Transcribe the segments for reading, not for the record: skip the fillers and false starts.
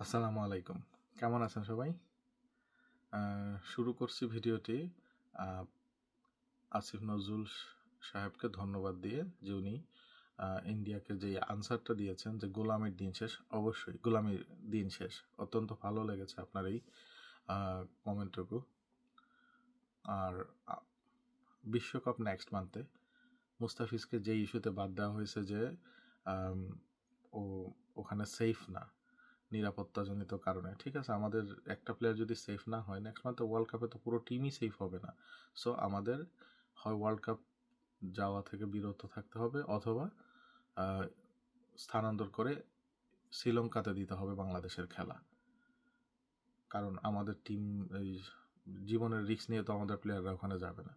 আসসালামু আলাইকুম। কেমন আছেন সবাই? শুরু করছি ভিডিওটি আসিফ নজরুল সাহেবকে ধন্যবাদ দিয়ে যে উনি ইন্ডিয়াকে যে আনসারটা দিয়েছেন যে গোলামির দিন শেষ। অবশ্যই গোলামির দিন শেষ। অত্যন্ত ভালো লেগেছে আপনার এই কমেন্টটুকু। আর বিশ্বকাপ নেক্সট মান্থে মুস্তাফিজকে যে ইস্যুতে বাদ দেওয়া হয়েছে যে ও ওখানে সেফ না নিরাপত্তাজনিত কারণে, ঠিক আছে, আমাদের একটা প্লেয়ার যদি সেফ না হয় নেক্সট মান্থে ওয়ার্ল্ড কাপে তো পুরো টিমই সেফ হবে না। সো আমাদের হয় ওয়ার্ল্ড কাপ যাওয়া থেকে বিরত থাকতে হবে অথবা স্থানান্তর করে শ্রীলঙ্কাতে দিতে হবে বাংলাদেশের খেলা। কারণ আমাদের টিম এই জীবনের রিস্ক নিয়ে তো আমাদের প্লেয়াররা ওখানে যাবে না।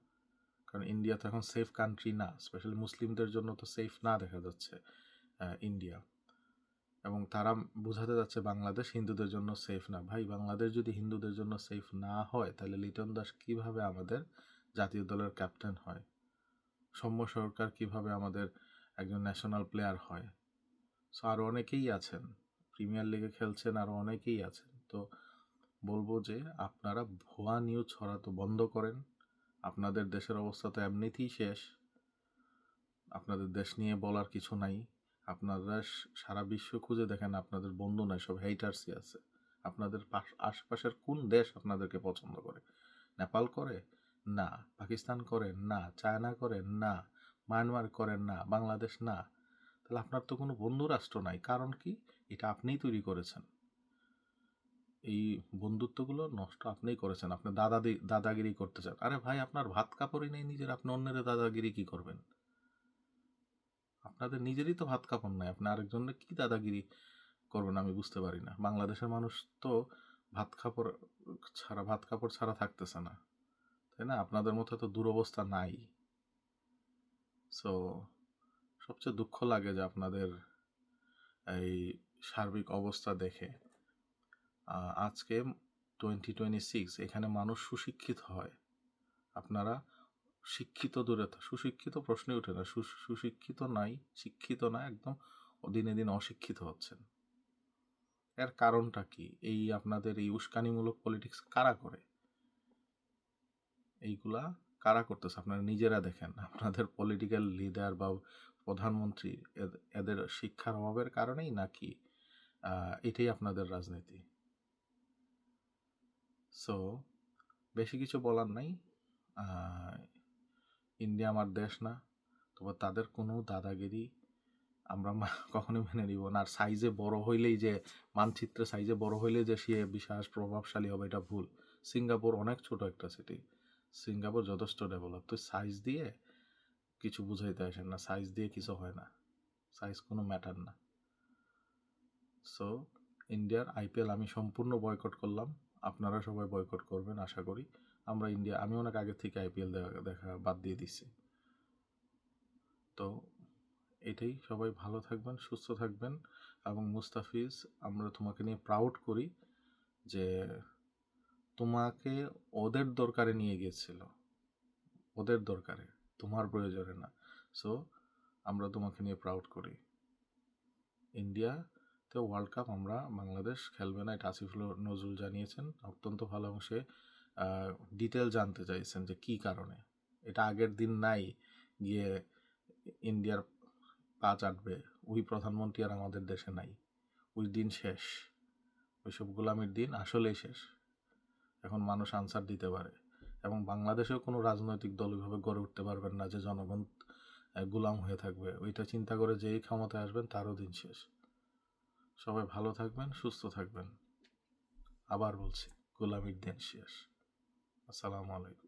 কারণ ইন্ডিয়া তো এখন সেফ কান্ট্রি না, স্পেশালি মুসলিমদের জন্য তো সেফ না দেখা যাচ্ছে ইন্ডিয়া। এবং তারা বোঝাতে যাচ্ছে বাংলাদেশ হিন্দুদের জন্য সেফ না। ভাই, বাংলাদেশ যদি হিন্দুদের জন্য সেফ না হয় তাহলে লিটন দাস কিভাবে আমাদের জাতীয় দলের ক্যাপ্টেন হয়? সৌম্য সরকার কিভাবে আমাদের একজন ন্যাশনাল প্লেয়ার হয়? সো আরও অনেকেই আছেন, প্রিমিয়ার লিগে খেলছেন, আরও অনেকেই আছেন। তো বলবো যে আপনারা ভুয়া নিউজ ছড়াতে বন্ধ করেন। আপনাদের দেশের অবস্থা তো এমনিতেই শেষ। আপনাদের দেশ নিয়ে বলার কিছু নাই। আপনারা সারা বিশ্ব খুঁজে দেখেন, আপনাদের বন্ধু নয়, সব হেইটার্সই আছে। আপনাদের আশপাশের কোন দেশ আপনাদেরকে পছন্দ করে? নেপাল করে না, পাকিস্তান করে না, চায়না করে না, মায়ানমার করেন না, বাংলাদেশ না। তাহলে আপনার তো কোনো বন্ধু রাষ্ট্র নাই। কারণ কি? এটা আপনিই তৈরি করেছেন। এই বন্ধুত্বগুলো নষ্ট আপনিই করেছেন। আপনি দাদাগিরি করতে চান। আরে ভাই, আপনার ভাত কাপড়ই নেই নিজের, আপনি অন্যের দাদাগিরি কি করবেন? আপনাদের নিজেরই তো ভাত কাপড় নাই, আপনি আরেকজনের কি দাদাগিরি করবেন আমি বুঝতে পারি না। বাংলাদেশের মানুষ তো ভাত কাপড় ছাড়া থাকতেছে না, তাই না? আপনাদের মতো তো দুরবস্থা নাই। সো সবচেয়ে দুঃখ লাগে যে আপনাদের এই সার্বিক অবস্থা দেখে। আজকে 2026, এখানে মানুষ সুশিক্ষিত হয়। আপনারা শিক্ষিত দূরে, সুশিক্ষিত প্রশ্নে ওঠে না। সুশিক্ষিত নাই, শিক্ষিত না, একদম দিনে দিন অশিক্ষিত হচ্ছেন। এর কারণটা কি? এই আপনাদের এই উস্কানিমূলক পলিটিক্স কারা করে? এইগুলা কারা করতেছে? আপনারা নিজেরা দেখেন। আপনাদের পলিটিক্যাল লিডার বা প্রধানমন্ত্রী এদের শিক্ষার অভাবের কারণেই নাকি এটাই আপনাদের রাজনীতি? সো বেশি কিছু বলার নাই। ইন্ডিয়া আমার দেশ না, তবে তাদের কোনো দাদাগিরি আমরা কখনোই মেনে নিব না। আর সাইজে বড় হইলেই যে মানচিত্রে সাইজে বড় হইলেই যে সে বিশেষ প্রভাবশালী হবে, এটা ভুল। সিঙ্গাপুর অনেক ছোট একটা সিটি, সিঙ্গাপুর যথেষ্ট ডেভেলপ। তো সাইজ দিয়ে কিছু বুঝাইতে আসেন না, সাইজ দিয়ে কিছু হয় না, সাইজ কোনো ম্যাটার না। সো ইন্ডিয়ার আইপিএল আমি সম্পূর্ণ বয়কট করলাম, আপনারা সবাই বয়কট করবেন আশা করি। আমি অনেক আগে থেকে আইপিএল দেখা বাদ দিয়ে দিচ্ছি। তো এটাই, সবাই ভালো থাকবেন, সুস্থ থাকবেন। এবং মুস্তাফিজ, আমরা তোমাকে নিয়ে প্রাউড করি যে তোমাকে ওদের দরকারে নিয়ে গিয়েছিল, ওদের দরকারে, তোমার প্রয়োজনে না। সো আমরা তোমাকে নিয়ে প্রাউড করি। ইন্ডিয়াতে ওয়ার্ল্ড কাপ বাংলাদেশ খেলবে না, এটা আসিফ নজরুল জানিয়েছেন অত্যন্ত ভালো, এবং সে ডিটেল জানতে চাইছেন যে কী কারণে। এটা আগের দিন নাই গিয়ে ইন্ডিয়ার পা চাটবে, ওই প্রধানমন্ত্রী আর আমাদের দেশে নাই। ওই দিন শেষ, ওইসব গোলামির দিন আসলেই শেষ। এখন মানুষ আনসার দিতে পারে, এবং বাংলাদেশেও কোনো রাজনৈতিক দল ওইভাবে গড়ে উঠতে পারবেন না যে জনগণ গোলাম হয়ে থাকবে। ওইটা চিন্তা করে যেই ক্ষমতায় আসবেন তারও দিন শেষ। সবাই ভালো থাকবেন, সুস্থ থাকবেন। আবার বলছি, গোলামির দিন শেষ। আসসালামু আলাইকুম।